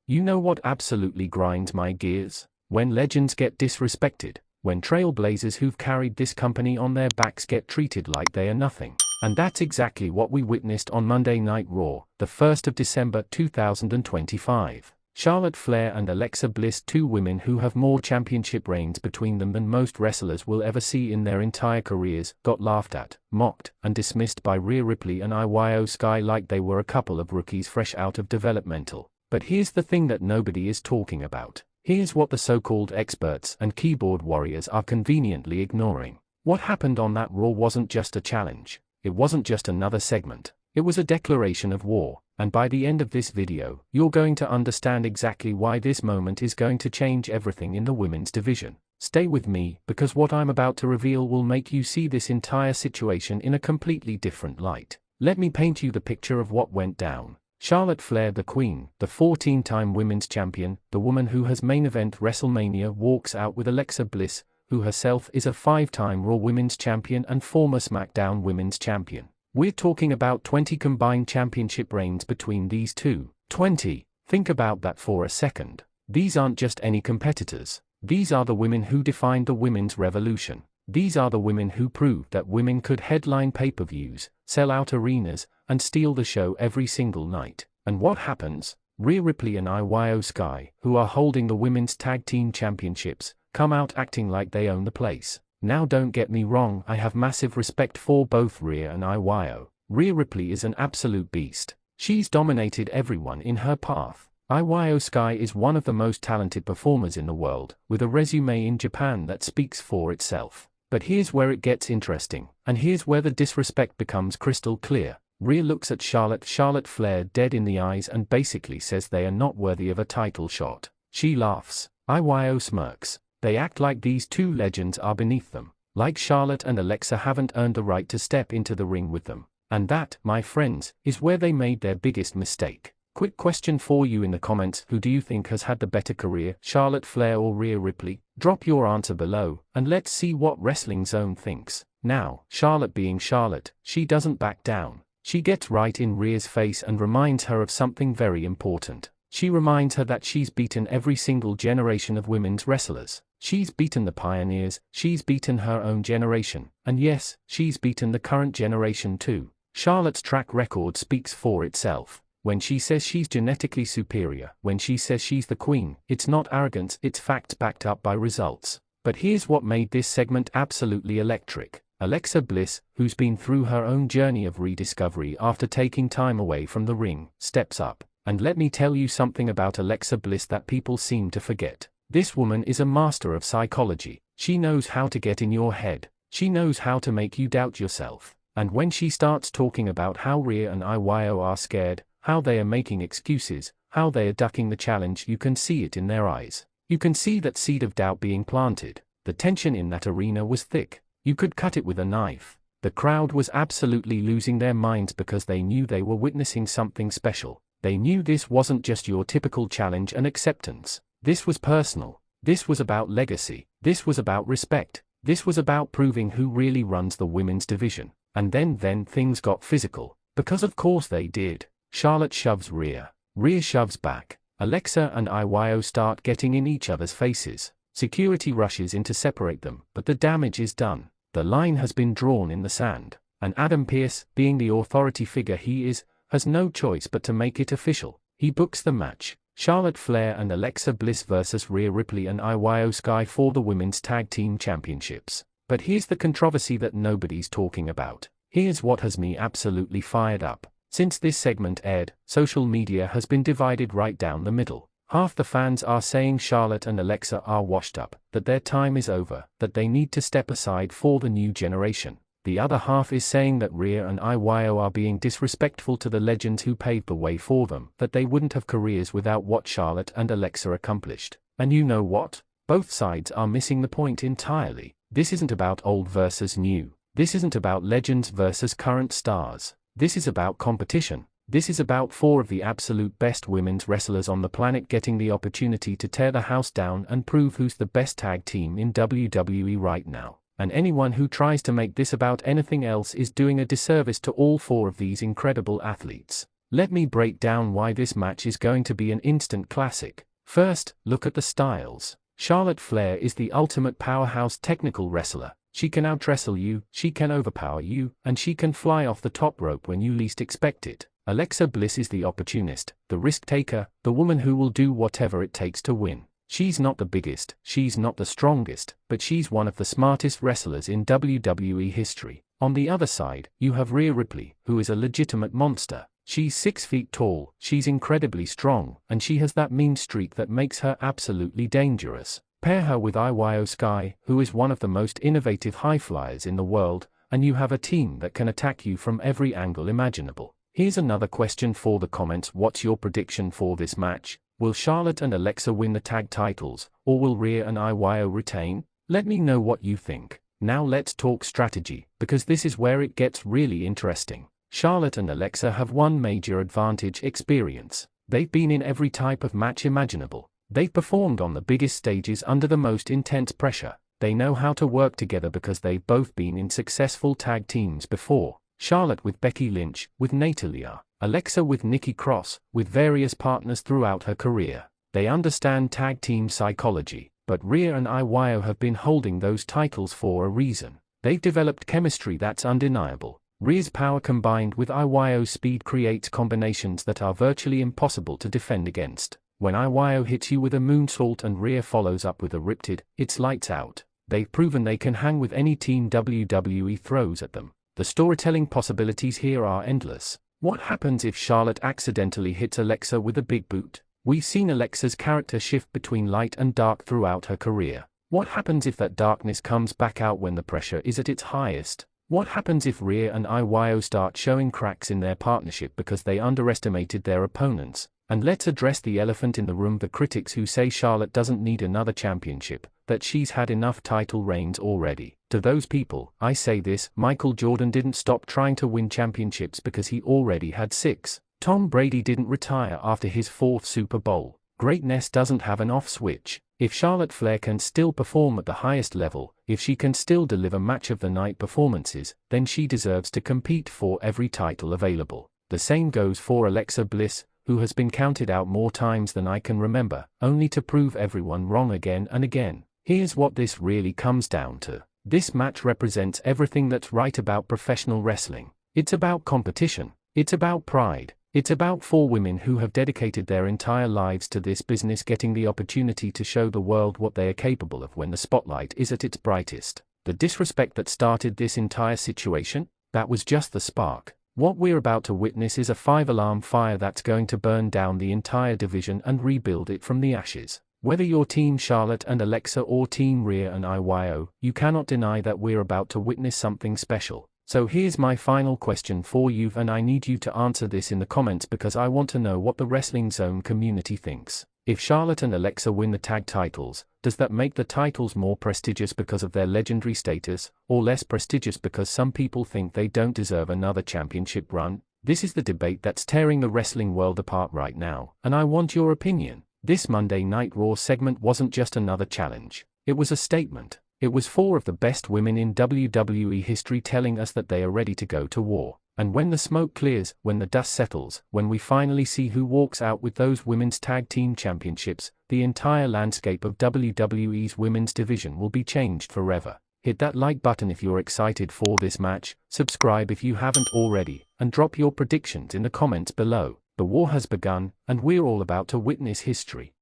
You know what absolutely grinds my gears? When legends get disrespected, when trailblazers who've carried this company on their backs get treated like they are nothing. And that's exactly what we witnessed on Monday Night Raw, the 1st of December 2025. Charlotte Flair and Alexa Bliss, two women who have more championship reigns between them than most wrestlers will ever see in their entire careers, got laughed at, mocked, and dismissed by Rhea Ripley and Io Sky like they were a couple of rookies fresh out of developmental. But here's the thing that nobody is talking about. Here's what the so-called experts and keyboard warriors are conveniently ignoring. What happened on that Raw wasn't just a challenge. It wasn't just another segment. It was a declaration of war. And by the end of this video, you're going to understand exactly why this moment is going to change everything in the women's division. Stay with me, because what I'm about to reveal will make you see this entire situation in a completely different light. Let me paint you the picture of what went down. Charlotte Flair, the Queen, the 14-time women's champion, the woman who has main event WrestleMania, walks out with Alexa Bliss, who herself is a 5-time Raw Women's Champion and former SmackDown Women's Champion. We're talking about 20 combined championship reigns between these two. 20. Think about that for a second. These aren't just any competitors. These are the women who defined the women's revolution. These are the women who proved that women could headline pay-per-views, sell out arenas, and steal the show every single night. And what happens? Rhea Ripley and Io Sky, who are holding the women's tag team championships, come out acting like they own the place. Now don't get me wrong, I have massive respect for both Rhea and Io. Rhea Ripley is an absolute beast. She's dominated everyone in her path. Io Sky is one of the most talented performers in the world, with a resume in Japan that speaks for itself. But here's where it gets interesting, and here's where the disrespect becomes crystal clear. Rhea looks at Charlotte Flair dead in the eyes and basically says they are not worthy of a title shot. She laughs. Io smirks. They act like these two legends are beneath them, like Charlotte and Alexa haven't earned the right to step into the ring with them. And that, my friends, is where they made their biggest mistake. Quick question for you in the comments: who do you think has had the better career, Charlotte Flair or Rhea Ripley? Drop your answer below, and let's see what Wrestling Zone thinks. Now, Charlotte being Charlotte, she doesn't back down. She gets right in Rhea's face and reminds her of something very important. She reminds her that she's beaten every single generation of women's wrestlers. She's beaten the pioneers, she's beaten her own generation, and yes, she's beaten the current generation too. Charlotte's track record speaks for itself. When she says she's genetically superior, when she says she's the queen, it's not arrogance, it's facts backed up by results. But here's what made this segment absolutely electric. Alexa Bliss, who's been through her own journey of rediscovery after taking time away from the ring, steps up. And let me tell you something about Alexa Bliss that people seem to forget. This woman is a master of psychology. She knows how to get in your head. She knows how to make you doubt yourself. And when she starts talking about how Rhea and Io are scared, how they are making excuses, how they are ducking the challenge, you can see it in their eyes. You can see that seed of doubt being planted. The tension in that arena was thick. You could cut it with a knife. The crowd was absolutely losing their minds because they knew they were witnessing something special. They knew this wasn't just your typical challenge and acceptance. This was personal. This was about legacy. This was about respect. This was about proving who really runs the women's division. And then things got physical. Because of course they did. Charlotte shoves Rhea. Rhea shoves back. Alexa and Io start getting in each other's faces. Security rushes in to separate them, but the damage is done. The line has been drawn in the sand. And Adam Pearce, being the authority figure he is, has no choice but to make it official. He books the match. Charlotte Flair and Alexa Bliss versus Rhea Ripley and Io Sky for the Women's Tag Team Championships. But here's the controversy that nobody's talking about. Here's what has me absolutely fired up. Since this segment aired, social media has been divided right down the middle. Half the fans are saying Charlotte and Alexa are washed up, that their time is over, that they need to step aside for the new generation. The other half is saying that Rhea and Io are being disrespectful to the legends who paved the way for them, that they wouldn't have careers without what Charlotte and Alexa accomplished. And you know what? Both sides are missing the point entirely. This isn't about old versus new. This isn't about legends versus current stars. This is about competition. This is about four of the absolute best women's wrestlers on the planet getting the opportunity to tear the house down and prove who's the best tag team in WWE right now. And anyone who tries to make this about anything else is doing a disservice to all four of these incredible athletes. Let me break down why this match is going to be an instant classic. First, look at the styles. Charlotte Flair is the ultimate powerhouse technical wrestler. She can out-wrestle you, she can overpower you, and she can fly off the top rope when you least expect it. Alexa Bliss is the opportunist, the risk-taker, the woman who will do whatever it takes to win. She's not the biggest, she's not the strongest, but she's one of the smartest wrestlers in WWE history. On the other side, you have Rhea Ripley, who is a legitimate monster. She's 6 feet tall, she's incredibly strong, and she has that mean streak that makes her absolutely dangerous. Pair her with Io Sky, who is one of the most innovative high flyers in the world, and you have a team that can attack you from every angle imaginable. Here's another question for the comments. What's your prediction for this match? Will Charlotte and Alexa win the tag titles, or will Rhea and Io retain? Let me know what you think. Now let's talk strategy, because this is where it gets really interesting. Charlotte and Alexa have one major advantage: experience. They've been in every type of match imaginable. They've performed on the biggest stages under the most intense pressure. They know how to work together because they've both been in successful tag teams before. Charlotte with Becky Lynch, with Natalya. Alexa with Nikki Cross, with various partners throughout her career. They understand tag team psychology, but Rhea and Io have been holding those titles for a reason. They've developed chemistry that's undeniable. Rhea's power combined with Io's speed creates combinations that are virtually impossible to defend against. When Io hits you with a moonsault and Rhea follows up with a riptide, it's lights out. They've proven they can hang with any team WWE throws at them. The storytelling possibilities here are endless. What happens if Charlotte accidentally hits Alexa with a big boot? We've seen Alexa's character shift between light and dark throughout her career. What happens if that darkness comes back out when the pressure is at its highest? What happens if Rhea and Io start showing cracks in their partnership because they underestimated their opponents? And let's address the elephant in the room: the critics who say Charlotte doesn't need another championship, that she's had enough title reigns already. To those people, I say this: Michael Jordan didn't stop trying to win championships because he already had 6. Tom Brady didn't retire after his 4th Super Bowl. Greatness doesn't have an off switch. If Charlotte Flair can still perform at the highest level, if she can still deliver match of the night performances, then she deserves to compete for every title available. The same goes for Alexa Bliss, who has been counted out more times than I can remember, only to prove everyone wrong again and again. Here's what this really comes down to. This match represents everything that's right about professional wrestling. It's about competition. It's about pride. It's about 4 women who have dedicated their entire lives to this business getting the opportunity to show the world what they are capable of when the spotlight is at its brightest. The disrespect that started this entire situation? That was just the spark. What we're about to witness is a 5-alarm fire that's going to burn down the entire division and rebuild it from the ashes. Whether you're Team Charlotte and Alexa or Team Rhea and Io, you cannot deny that we're about to witness something special. So here's my final question for you, and I need you to answer this in the comments because I want to know what the Wrestling Zone community thinks. If Charlotte and Alexa win the tag titles, does that make the titles more prestigious because of their legendary status, or less prestigious because some people think they don't deserve another championship run? This is the debate that's tearing the wrestling world apart right now, and I want your opinion. This Monday Night Raw segment wasn't just another challenge. It was a statement. It was 4 of the best women in WWE history telling us that they are ready to go to war. And when the smoke clears, when the dust settles, when we finally see who walks out with those women's tag team championships, the entire landscape of WWE's women's division will be changed forever. Hit that like button if you're excited for this match, subscribe if you haven't already, and drop your predictions in the comments below. The war has begun, and we're all about to witness history.